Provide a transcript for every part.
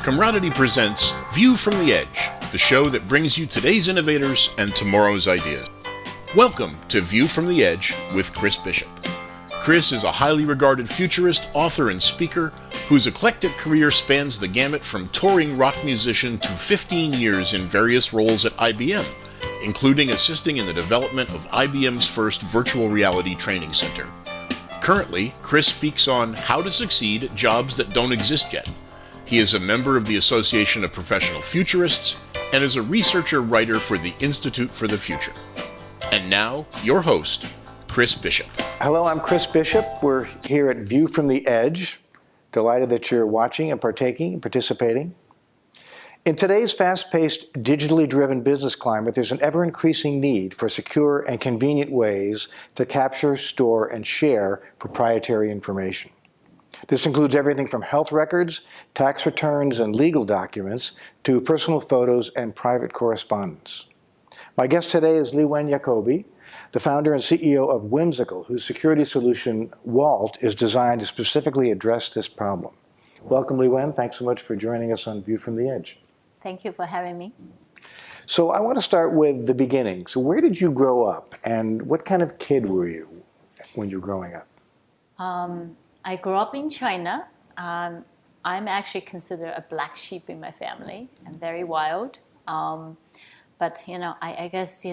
Camaraderie presents View from the Edge, the show that brings you today's innovators and tomorrow's ideas. Welcome to View from the Edge with Chris Bishop. Chris is a highly regarded futurist, author, and speaker whose eclectic career spans the gamut from touring rock musician to 15 years in various roles at IBM, including assisting in the development of IBM's first virtual reality training center. Currently, Chris speaks on how to succeed at jobs that don't exist yet. He is a member of the Association of Professional Futurists and is a researcher-writer for the Institute for the Future. And now, your host, Chris Bishop. Hello, I'm Chris Bishop. We're here at View from the Edge. Delighted that you're watching and participating. In today's fast-paced, digitally driven business climate, there's an ever-increasing need for secure and convenient ways to capture, store, and share proprietary information. This includes everything from health records, tax returns, and legal documents to personal photos and private correspondence. My guest today is Liwen Yaacoby, the founder and CEO of Wymsical, whose security solution, WAULT, is designed to specifically address this problem. Welcome, Liwen. Thanks so much for joining us on View from the Edge. Thank you for having me. So I want to start with the beginning. So where did you grow up, and what kind of kid were you when you were growing up? I grew up in China. I'm actually considered a black sheep in my family. I'm very wild. But, I guess,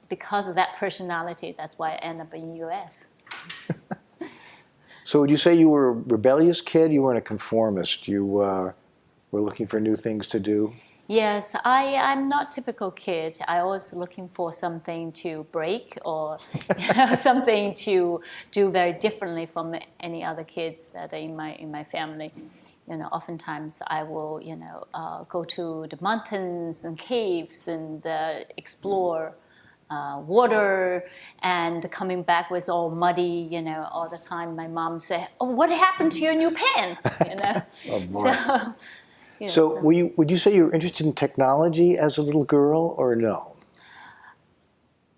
because of that personality, that's why I ended up in the U.S. So would you say you were a rebellious kid? You weren't a conformist. You were looking for new things to do? Yes, I'm not a typical kid. I was looking for something to break or something to do very differently from any other kids that are in my family. Oftentimes I will, go to the mountains and caves and explore water, and coming back was all muddy, all the time. My mom said, "Oh, what happened to your new pants?" Oh, boy. So would you say you were interested in technology as a little girl, or no?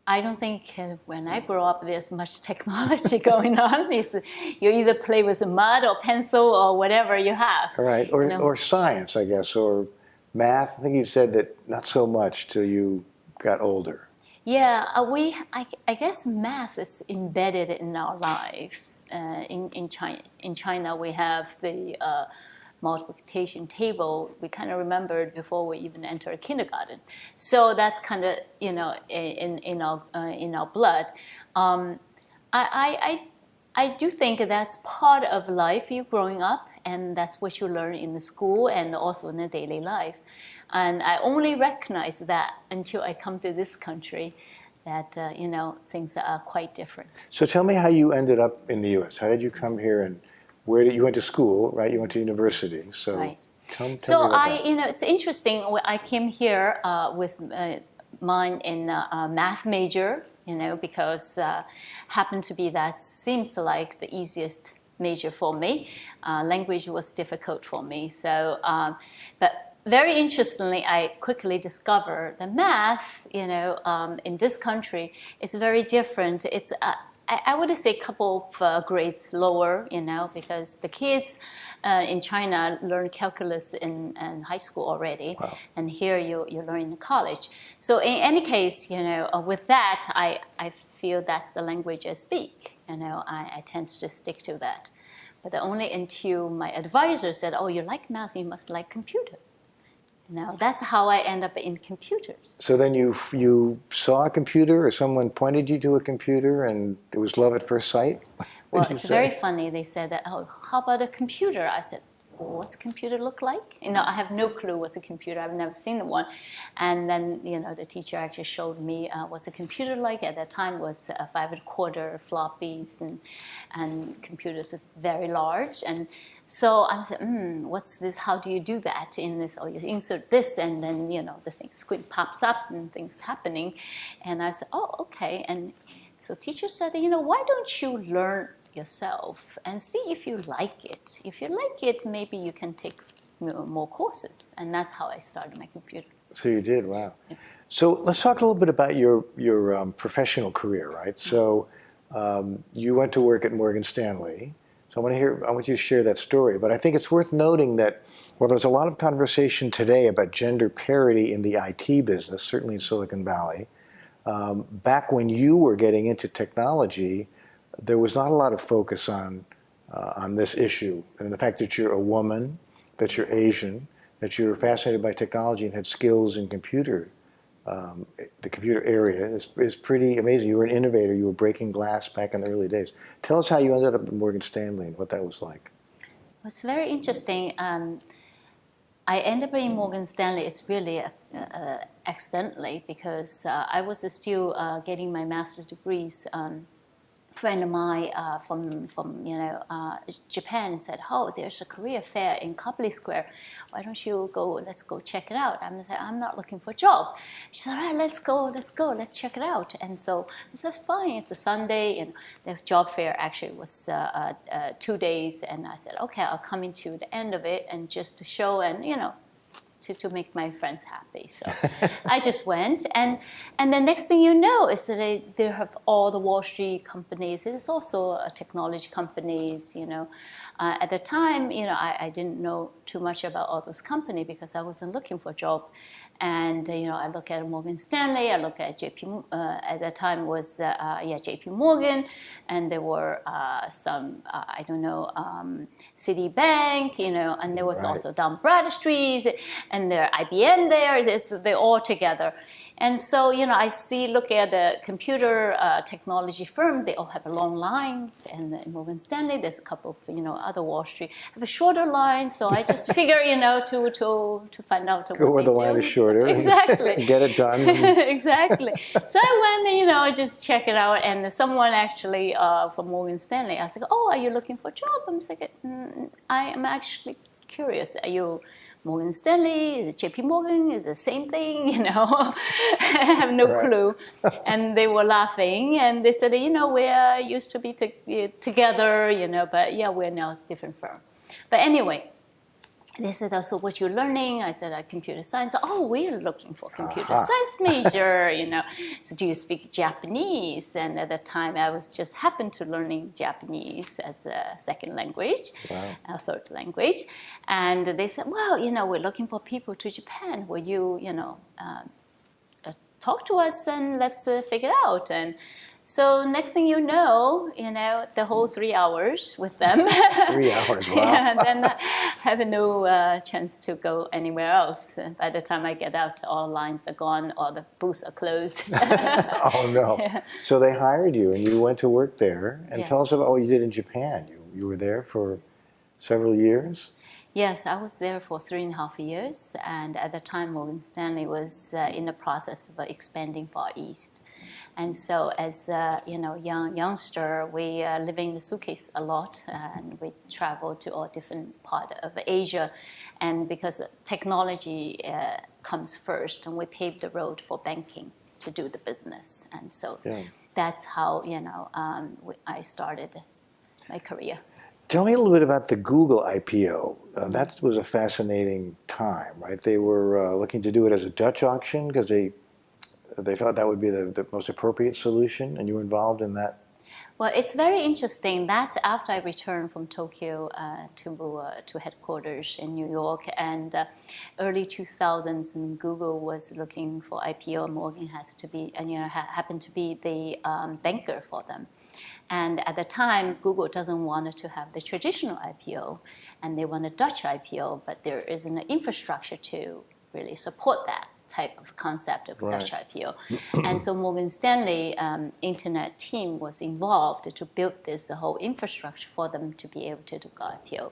I don't think when I grow up there's much technology going on. You either play with mud or pencil or whatever you have. All right, or science, I guess, or math. I think you said that not so much till you got older. Yeah, I guess math is embedded in our life. In China, we have the multiplication table. We kind of remembered before we even entered kindergarten. So that's kind of in our blood. I do think that's part of life. You growing up, and that's what you learn in the school and also in the daily life. And I only recognize that until I come to this country, that things are quite different. So tell me how you ended up in the U.S. How did you come here, and where did you went to school, right? You went to university. So right. Tell me so about that. It's interesting. I came here with mine in a math major, because happened to be that seems like the easiest major for me. Language was difficult for me. So, but very interestingly, I quickly discovered that math, in this country, is very different. It's I would say a couple of grades lower, because the kids in China learn calculus in high school already, wow. And here you learn in college. So in any case, with that, I feel that's the language I speak. I tend to stick to that. But only until my advisor said, "Oh, you like math, you must like computer." That's how I end up in computers. So then you saw a computer, or someone pointed you to a computer, and it was love at first sight? Well, it's very funny. They said that, "Oh, how about a computer?" I said, well, "What's a computer look like?" I have no clue what's a computer. I've never seen one. And then, the teacher actually showed me what's a computer like. At that time was 5 1/4 floppies, and computers are very large. And so I said, what's this? How do you do that in this? Oh, you insert this, and then, the thing screen pops up and things happening. And I said, oh, okay. And so teacher said, why don't you learn yourself and see if you like it. If you like it, maybe you can take more courses. And that's how I started my computer. So you did, wow. Yeah. So let's talk a little bit about your professional career, right? So you went to work at Morgan Stanley. So So I want you to share that story. But I think it's worth noting that while there's a lot of conversation today about gender parity in the IT business, certainly in Silicon Valley, back when you were getting into technology, there was not a lot of focus on this issue. And the fact that you're a woman, that you're Asian, that you're fascinated by technology and had skills in the computer area is pretty amazing. You were an innovator. You were breaking glass back in the early days. Tell us how you ended up at Morgan Stanley and what that was like. It's very interesting. I ended up in Morgan Stanley. It's really accidentally because I was still getting my master's degrees. Friend of mine from Japan said, "Oh, there's a career fair in Copley Square. Why don't you go? Let's go check it out." I'm not looking for a job. She said, "All right, let's go, let's check it out." And so I said, "Fine, it's a Sunday, and the job fair actually was 2 days." And I said, "Okay, I'll come into the end of it and just to show and to make my friends happy." So I just went, and the next thing you know is that they have all the Wall Street companies. There's also technology companies. At the time, I didn't know too much about all those companies because I wasn't looking for a job. And I look at Morgan Stanley. I look at JP. At that time was JP Morgan, and there were some Citibank, and there was also Dun Bradstreet, and there IBM there. They're all together. And so, I look at the computer technology firm, they all have a long line. And in Morgan Stanley, there's a couple of, other Wall Street have a shorter line. So I just figure, to find out go where the line is shorter. Exactly. Get it done. Exactly. So I went and, just check it out. And someone actually from Morgan Stanley, I was like, "Oh, are you looking for a job?" I'm like, I am actually curious. Are you Morgan Stanley, is it JP Morgan, is it the same thing, I have no clue. And they were laughing and they said, we used to be together, but we're now a different firm. But anyway, they said, "So what you're learning?" I said, "Computer science." "Oh, we're looking for computer science major, So do you speak Japanese?" And at the time, I was just happened to learning Japanese as a second language, a third language. And they said, "Well, we're looking for people to Japan. Will you, talk to us and let's figure it out?" And so next thing you know, the whole 3 hours with them. 3 hours, wow. And then I have no chance to go anywhere else. By the time I get out, all lines are gone, all the booths are closed. Oh, no. Yeah. So they hired you and you went to work there. And Yes. Tell us about what you did in Japan. You were there for several years? Yes, I was there for 3.5 years. And at the time, Morgan Stanley was in the process of expanding Far East. And so as a youngster, we live in the suitcase a lot, and we travel to all different parts of Asia. And because technology comes first, and we paved the road for banking to do the business. And so that's how I started my career. Tell me a little bit about the Google IPO. That was a fascinating time, right? They were looking to do it as a Dutch auction because they thought that would be the most appropriate solution, and you were involved in that? Well, it's very interesting. That's after I returned from Tokyo to headquarters in New York, and early 2000s, and Google was looking for IPO. Morgan happened to be the banker for them. And at the time, Google doesn't want to have the traditional IPO, and they want a Dutch IPO, but there isn't an infrastructure to really support that type of concept of Dutch IPO. And so Morgan Stanley internet team was involved to build this whole infrastructure for them to be able to do IPO.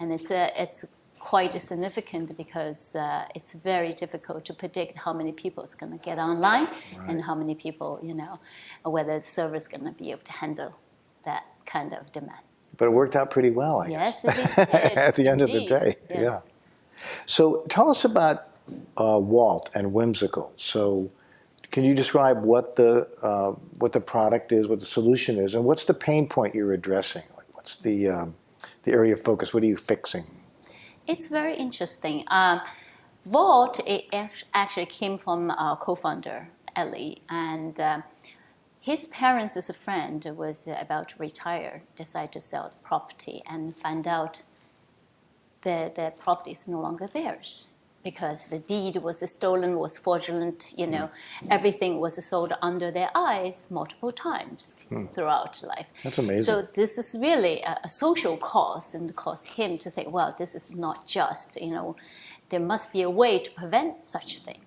And it's quite significant because it's very difficult to predict how many people is going to get online and how many people, whether the server is going to be able to handle that kind of demand. But it worked out pretty well, I guess. Yes, it did. At the end of the day, yes. So tell us about WAULT and Wymsical. So can you describe what the product is, what the solution is, and what's the pain point you're addressing? Like, what's the area of focus? What are you fixing? It's very interesting. WAULT, it actually came from our co-founder, Ellie, and his parents' friend was about to retire, decided to sell the property and find out that the property is no longer theirs because the deed was stolen, was fraudulent, everything was sold under their eyes multiple times throughout life. That's amazing. So this is really a social cause, and caused him to say, well, this is not just, there must be a way to prevent such a thing.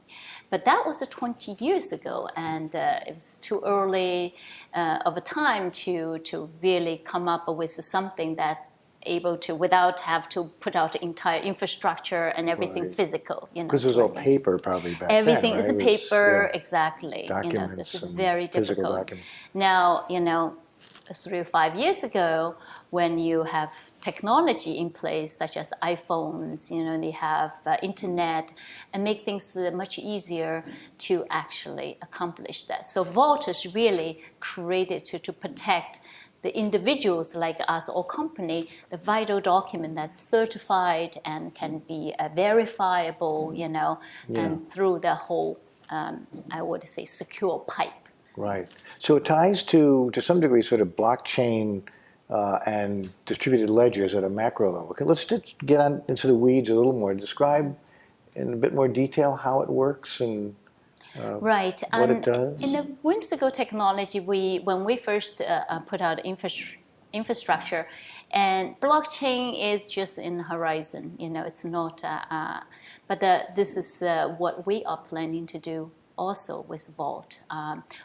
But that was 20 years ago, and it was too early of a time to really come up with something that's able to, without have to put out entire infrastructure and everything physical. Because it was all paper probably back everything then, right? is paper, exactly. Documents, So it's very difficult. Documents. Now, 3 or 5 years ago, when you have technology in place, such as iPhones, they have internet, and make things much easier to actually accomplish that. So Vault is really created to protect the individuals like us or company, the vital document that's certified and can be verifiable, and through the whole, I would say, secure pipe. Right. So it ties to some degree sort of blockchain and distributed ledgers at a macro level. Okay, let's just get on into the weeds a little more. Describe in a bit more detail how it works and right. what it does. In the Wymsical technology, when we first put out infrastructure, and blockchain is just in the horizon. It's not. But this is what we are planning to do also with Vault.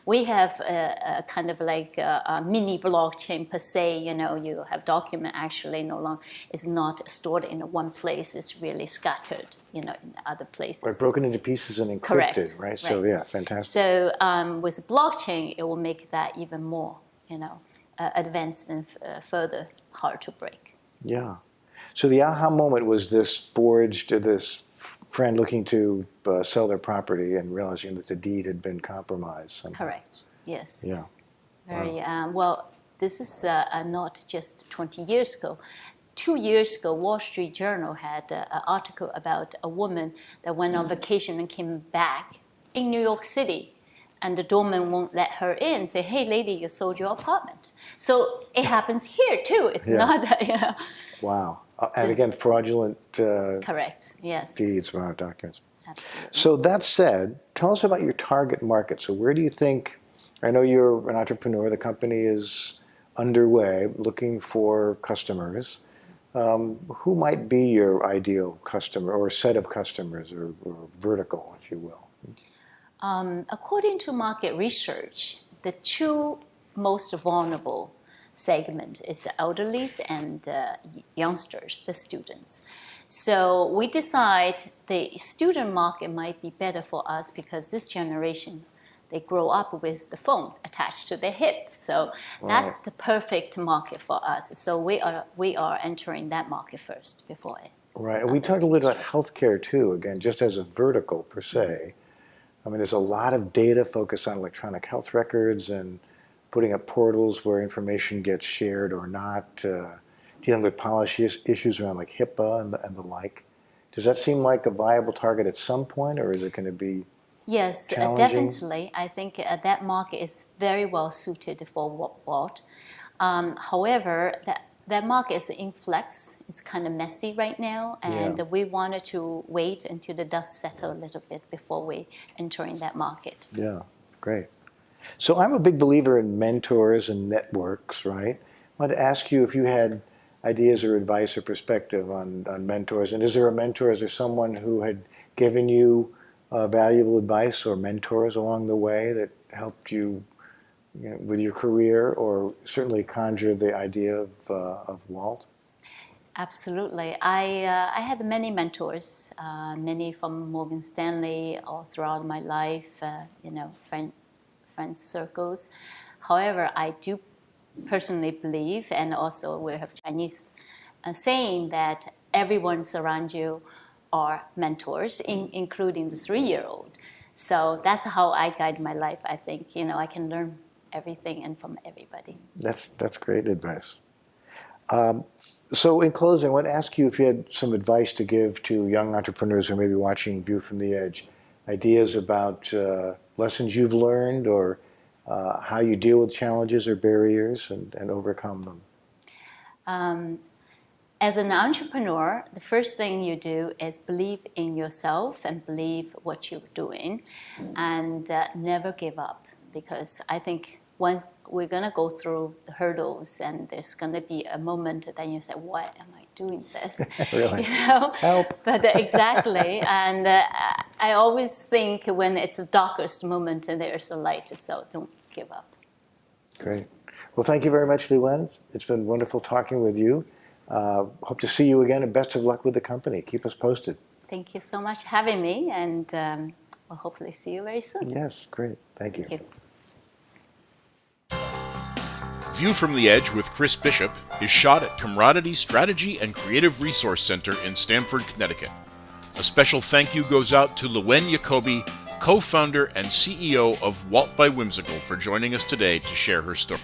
We have a kind of like a mini blockchain per se. You have document actually no longer is not stored in one place. It's really scattered, in other places. Right, broken into pieces and encrypted, Correct. right? So yeah, fantastic. So with blockchain, it will make that even more, advanced and further hard to break. Yeah. So the aha moment was this friend looking to sell their property and realizing that the deed had been compromised somehow. Correct. Yes. Yeah. Very well. This is not just 20 years ago. 2 years ago, Wall Street Journal had an article about a woman that went on vacation and came back in New York City, and the doorman won't let her in. Say, "Hey, lady, you sold your apartment." So it happens here too. It's not. Wow. And again, fraudulent Correct. Yes. deeds, documents. Absolutely. So that said, tell us about your target market. So where do you think, I know you're an entrepreneur, the company is underway looking for customers. Who might be your ideal customer or set of customers or vertical, if you will? According to market research, the two most vulnerable segment is the elderlies and youngsters, the students. So we decide the student market might be better for us because this generation, they grow up with the phone attached to their hip. So that's the perfect market for us. So we are entering that market first before it. Right, and we talked a little bit about healthcare too, again, just as a vertical per se. I mean, there's a lot of data focused on electronic health records and putting up portals where information gets shared or not, dealing with policy issues around like HIPAA and the like. Does that seem like a viable target at some point, or is it going to be Yes, definitely. I think that market is very well suited for WAULT. However, that market is in flux. It's kind of messy right now, and we wanted to wait until the dust settles a little bit before we enter in that market. Yeah, great. So I'm a big believer in mentors and networks, right? I wanted to ask you if you had ideas or advice or perspective on mentors. And is there a mentor, is there someone who had given you valuable advice or mentors along the way that helped you, with your career or certainly conjured the idea of WAULT? Absolutely. I had many mentors, many from Morgan Stanley all throughout my life, friend circles. However, I do personally believe, and also we have Chinese saying that everyone around you are mentors, including the 3-year-old. So that's how I guide my life. I think I can learn everything and from everybody. That's great advice. So in closing, I want to ask you if you had some advice to give to young entrepreneurs who may be watching View from the Edge, ideas about lessons you've learned or how you deal with challenges or barriers and overcome them? As an entrepreneur, the first thing you do is believe in yourself and believe what you're doing, and never give up. Because I think once we're going to go through the hurdles, and there's going to be a moment that you say, "Why am I doing this?" Really? You know? Help. But exactly, and I always think when it's the darkest moment, and there's a light, so don't give up. Great. Well, thank you very much, Liwen. It's been wonderful talking with you. Hope to see you again, and best of luck with the company. Keep us posted. Thank you so much for having me, and we'll hopefully see you very soon. Yes, great. Thank you. Thank you. View from the Edge with Chris Bishop is shot at Camaraderie Strategy and Creative Resource Center in Stamford, Connecticut. A special thank you goes out to Liwen Yaacoby, co-founder and CEO of WAULT by Wymsical, for joining us today to share her story.